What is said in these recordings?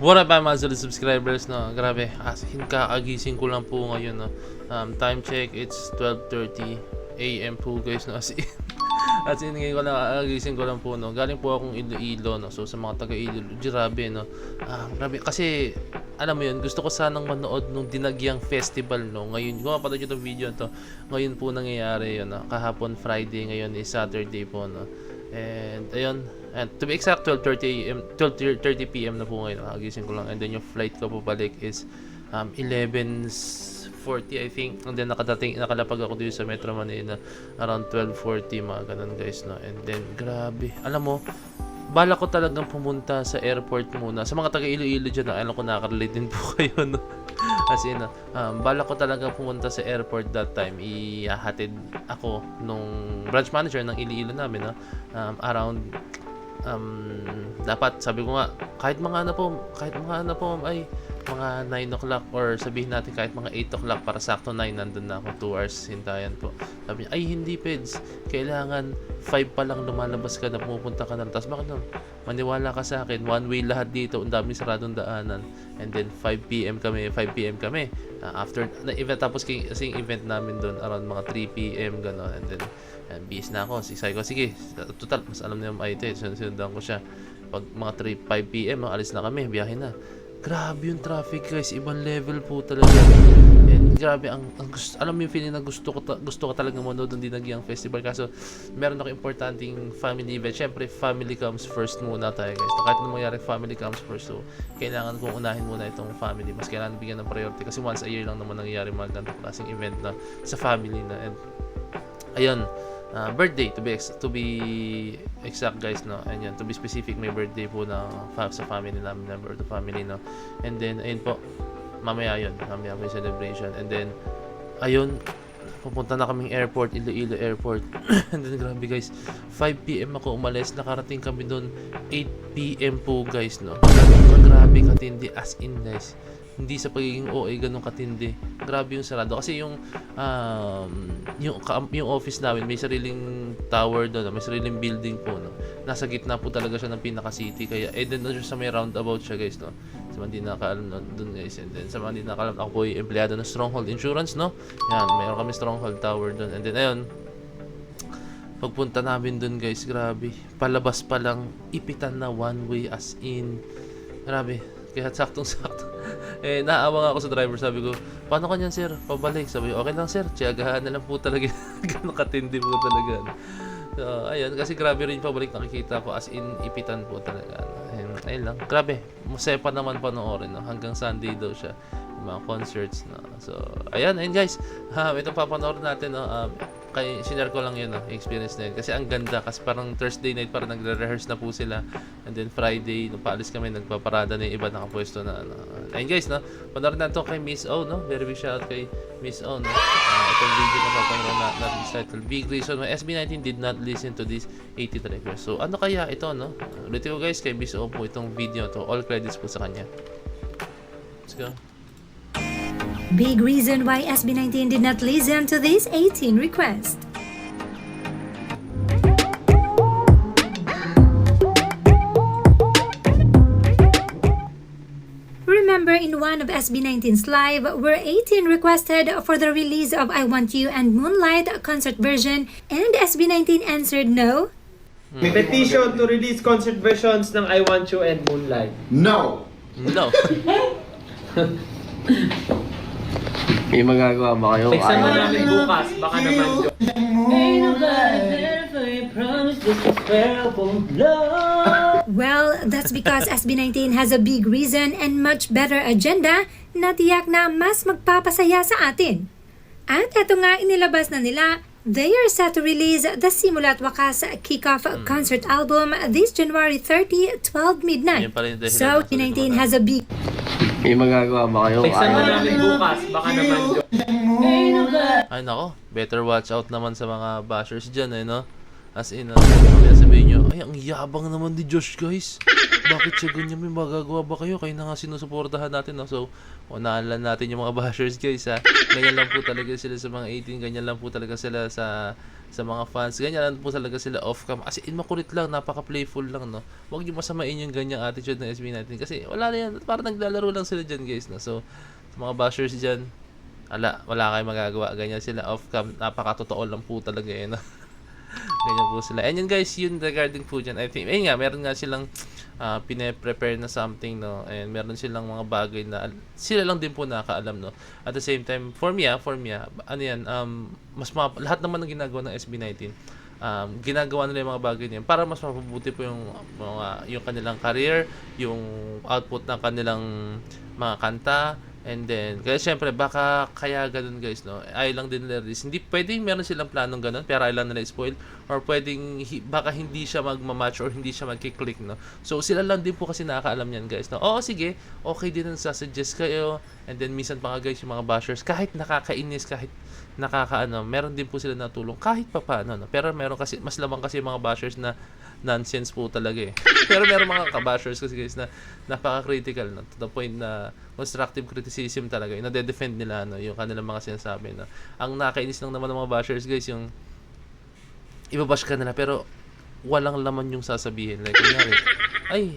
What up mga solid subscribers, no? Grabe, as in kakagising ko lang po ngayon, no? Time check, it's 12:30 AM po guys, no? As in ngayon ko lang, kakagising ko lang po, no? Galing po akong Iloilo, no? So sa mga taga Iloilo, grabe, no? Grabe, kasi alam mo yun, gusto ko sanang manood nung Dinagyang Festival, no? Ngayon, kung mapanood yung video to, ngayon po nangyayari yun, no? Kahapon Friday, ngayon is Saturday po, no? And ayun, and to be exact 12:30 AM, 12:30 PM na po ngayon, nakagising ko lang. And then yung flight ko pabalik is 11:40 I think. And then nakalapag ako dito sa Metro Manila around 12:40 mga ganun guys, no. And then grabe, alam mo, bala ko talagang pumunta sa airport muna. Sa mga taga Iloilo dyan, alam ko nakaka-relate din po kayo, no? As in, bala ko talaga pumunta sa airport that time. Ihahatid ako nung branch manager ng Iloilo namin, no? Around dapat sabi ko nga kahit mga ano po ay mga 9 o'clock or sabihin natin kahit mga 8 o'clock para sakto 9 nandun na ako, 2 hours hintayan po. Sabi niya, ay hindi peds, kailangan 5 pa lang lumalabas ka na, pumupunta ka na. Tapos bakit no? Maniwala ka sa akin, one way lahat dito, ang daming saradong daanan. And then 5 PM kami. After na event, tapos kasing event namin doon around mga 3 PM gano'n. And then bis na ako, sabi ko sige, total mas alam na yung IT, sundan ko siya. Pag mga 5 PM alis na kami, biyahe na. Grabe yung traffic guys, ibang level po talaga. And grabe ang gusto, alam mo yung feeling na gusto ko talaga manood ng Dinagyang Festival, kaso meron ako importanteng family event. Syempre family comes first muna tayo guys. Kahit anong mangyari, family comes first. So kailangan kong unahin muna itong family. Mas kailangan bigyan ng priority kasi once a year lang naman nangyayari mga ganitong klaseng event na sa family na. And ayun, birthday to be exact guys, no. And yan, to be specific, may birthday po na sa family namin, member of the family, no. And then ayun po, mamaya may celebration. And then ayun, pupunta na kaming airport, Iloilo Airport. And then grabe guys, 5 PM ako umalis, nakarating kami doon 8 PM po guys, no. Grabe katindi, as in guys, hindi sa pagiging OA ganun katindi. Grabe yung sarado kasi yung office namin may sariling tower doon, may sariling building po, no. Nasa gitna po talaga siya ng pinaka city, kaya doon siya sa may roundabout siya guys, no. Sa mga hindi nakaalam doon guys. And then sa mga hindi nakaalam, ako po ay empleyado ng Stronghold Insurance, no. Yan, mayroon kami Stronghold Tower doon. And then ayun, pagpunta namin doon guys, grabe, palabas pa lang ipitan na one way, as in grabe. Kaya saktong-sakto. Naawa nga ako sa driver. Sabi ko, paano kanyan sir? Pabalik. Sabi ko, okay lang sir. Tiyagahan na lang po talaga. Gano'ng katindi po talaga. So, ayun. Kasi grabe rin pabalik nakikita ko. As in, ipitan po talaga. Ayun lang. Grabe. Masaya pa naman panoorin. No? Hanggang Sunday daw siya. Yung mga concerts. No? So, ayun guys. Ito papanoorin natin. No? Sinare ko lang yun, no? Experience na yun. Kasi ang ganda. Kasi parang Thursday night parang nagre-rehearse na po sila. And then Friday, nung paalis kami, nagpaparada na yung iba nakapwesto na. No? Ayun guys, no? Panoorin natin ito kay Miss O, no? Very big shout kay Miss O, no? Itong video na papanood natin is titled Big Reason Why SB19 Did Not Listen to This 80 Trackers. So ano kaya ito, no? Ulit ko guys, kay Miss O po itong video to. All credits po sa kanya. Let's go. Big reason why SB19 did not listen to this 18 request. Remember in one of SB19's live where 18 requested for the release of I Want You and Moonlight concert version and SB19 answered no? Petition to release concert versions ng I Want You and Moonlight. No! No. May magagawa ba kayo? Exam na namin bukas, baka naman yun. Well, that's because SB19 has a big reason and much better agenda na tiyak na mas magpapasaya sa atin. At eto nga inilabas na nila, they are set to release the Simula't Wakas Kickoff concert album this January 30, 12 midnight. Yan pala yung dahilan. So, SB19 has a big May magagawa ba kayo? Exam na namin bukas, baka naman yun. Ay nako, better watch out naman sa mga bashers dyan, no? As in, kaya sabihin nyo, ay ang yabang naman ni Josh guys. Bakit siya ganyan? May magagawa ba kayo? Kaya na nga sinusuportahan natin, no? So, unahan lang natin yung mga bashers guys, ha? Ganyan lang po talaga sila sa mga 18, ganyan lang po talaga sila sa sa mga fans. Ganyan po talaga sila off-cam. As in, makulit lang, napaka-playful lang, no? Huwag niyo masamain yung ganyang attitude ng SB19 kasi wala na yan. Parang naglalaro lang sila dyan, guys, no? So, sa mga bashers dyan, wala kayong magagawa. Ganyan sila off-cam. Napaka-totoo lang po talaga, eh, no? Ganyan po sila. And yun, guys, yun regarding po dyan. I think, ayun nga, meron nga silang pine-prepare na something, no? And meron silang mga bagay na sila lang din po nakakaalam, no? At the same time, for me, ano yan, lahat naman ng ginagawa ng SB19, ginagawa nila yung mga bagay niyan para mas mapabuti po yung kanilang career, yung output ng kanilang mga kanta. And then, kaya syempre, baka kaya ganun, guys, no? Ayaw lang din nila release. Hindi, pwedeng meron silang planong ganun, pero ayaw lang nila spoil. Or pwedeng, baka hindi siya magmamatch or hindi siya magkiklik, no? So, sila lang din po kasi nakakaalam yan, guys, no? Oo, sige, okay din ang sasuggest kayo. And then, minsan pa nga, guys, yung mga bashers, kahit nakakainis, kahit meron din po sila natulong, kahit pa paano, no? Pero meron kasi, mas lamang kasi yung mga bashers na nonsense po talaga, eh. Pero meron mga kabashers kasi, guys, na napaka-critical, no? To the point na constructive criticism talaga, yung nade-defend nila, no? Yung kanilang mga sinasabi, no? Ang nakainis lang naman ng mga bashers, guys, yung ibabash ka nila pero walang laman yung sasabihin. Like,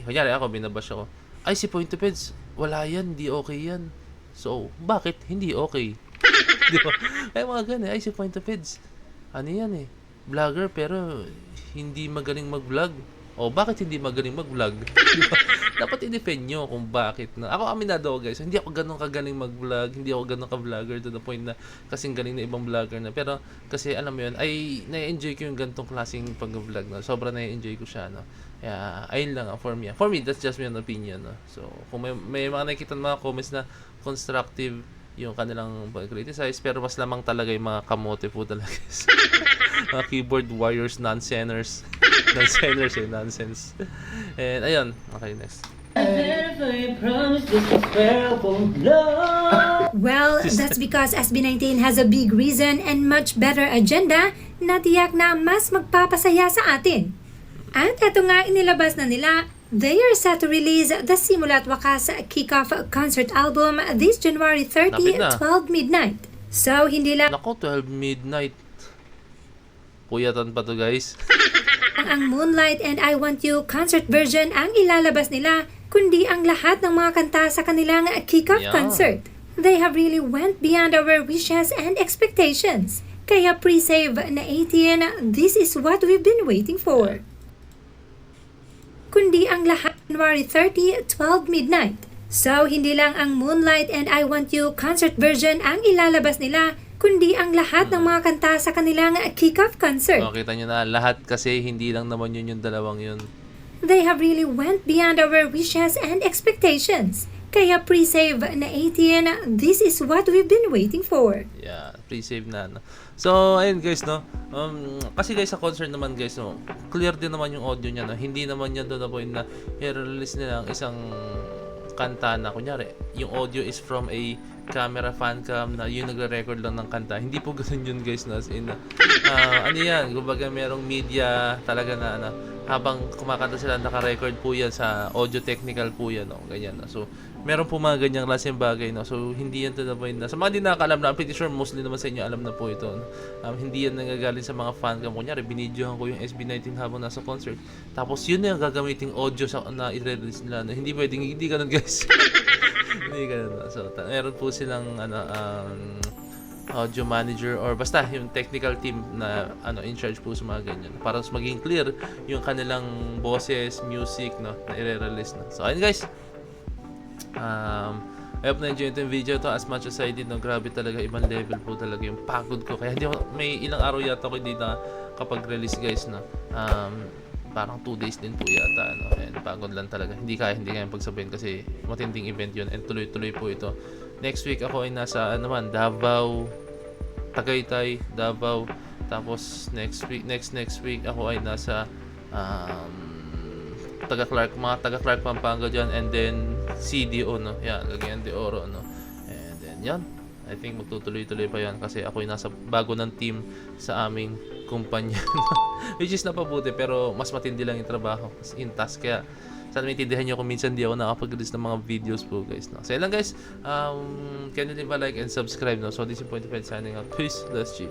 kunyari ako, binabash ako. Ay, si Point of Heads, wala yan, hindi okay yan. So, bakit hindi okay? Di ba? Ay, mga ganun, ay, si Point of Heads, ano yan, eh, vlogger pero hindi magaling mag-vlog. O, bakit hindi magaling mag-vlog? Diba? Dapat i-defend nyo kung bakit. No? Ako, aminado ako, guys. Hindi ako ganun kagaling mag-vlog. Hindi ako ganun ka-vlogger to the point na kasing galing na ibang vlogger na. Pero, kasi alam mo yun, ay na-enjoy ko yung ganitong klaseng pag-vlog. No? Sobrang na-enjoy ko siya. No? Kaya, ayun lang for me. For me, that's just my opinion. No? So, kung may mga nakikita mga comments na constructive yung kanilang pag-criticize, pero mas lamang talaga yung mga kamote po talaga. Mga keyboard warriors, nonsense. And ayun, okay, next. Well, that's because SB19 has a big reason and much better agenda na tiyak na mas magpapasaya sa atin. At eto nga inilabas na nila, they are set to release the Simula at Wakas Kickoff Concert Album this January 30, Lapit na. 12 midnight. So, hindi lang Nako, 12 midnight. Puyatan pa to, guys. ang Moonlight and I Want You concert version ang ilalabas nila, kundi ang lahat ng mga kanta sa kanilang kickoff Yeah. concert. They have really went beyond our wishes and expectations. Kaya pre-save na 18, this is what we've been waiting for. Kundi ang lahat January 30, 12 midnight. So, hindi lang ang Moonlight and I Want You concert version ang ilalabas nila, kundi ang lahat ng mga kanta sa kanilang kickoff concert. O, kita nyo na, lahat kasi hindi lang naman yun yung dalawang yun. They have really went beyond our wishes and expectations. Kaya pre-save na 18, this is what we've been waiting for. Yeah, pre-save na. No? So, ayun, guys, no? Kasi, guys, sa concert naman, guys, no? Clear din naman yung audio niya, no? Hindi naman yan doon na point na i-release nila ang isang kanta na, kunyari, yung audio is from a camera fan cam na yung nagre-record lang ng kanta. Hindi po ganun yun, guys, no? As in, ano yan, kumbaga merong media talaga na, habang kumakanta sila, naka-record po yan sa audio technical po yan, no? Ganyan, no? So, meron po mga ganyang klaseng bagay, no? So, hindi yan to the point na, sa mga di nakakalam na, I'm pretty sure mostly naman sa inyo alam na po ito, no? Hindi yan nagagaling sa mga fan cam. Kunyari, binidyohan ko yung SB19 habang nasa concert. Tapos, yun na yung gagamiting audio na i-release nila. No? Hindi pwedeng, hindi ganun, guys. Hindi ganun. No? So, meron po silang, audio manager or basta yung technical team na in charge po sa mga ganyan para mas maging clear yung kanilang boses, music, no, na i-release na. So, ayun, guys. I hope na-enjoy ito yung video to as much as I did. No, grabe talaga, ibang level po talaga yung pagod ko. Kaya hindi may ilang araw yata ako hindi na kapag-release, guys, no. Parang 2 days din po yata, no. And pagod lang talaga. Hindi kaya pagsabihin kasi matinding event yun and tuloy-tuloy po ito. Next week ako ay nasa Davao, Tagaytay, Davao. Tapos next week ako ay nasa mga taga Clark Pampanga dyan, and then CDO, no. Yan, Cagayan de Oro, no. And then yan, I think magtutuloy-tuloy pa yan kasi ako ay nasa bago ng team sa aming kumpanya. Which is napabuti pero mas matindi lang yung trabaho in task. Kaya sana maintindihan nyo kung minsan di ako nakapag-release ng mga videos po, guys, no. So yun lang, guys. Can you leave a like and subscribe, no. So this is Point of Head signing out. Peace. Let's G.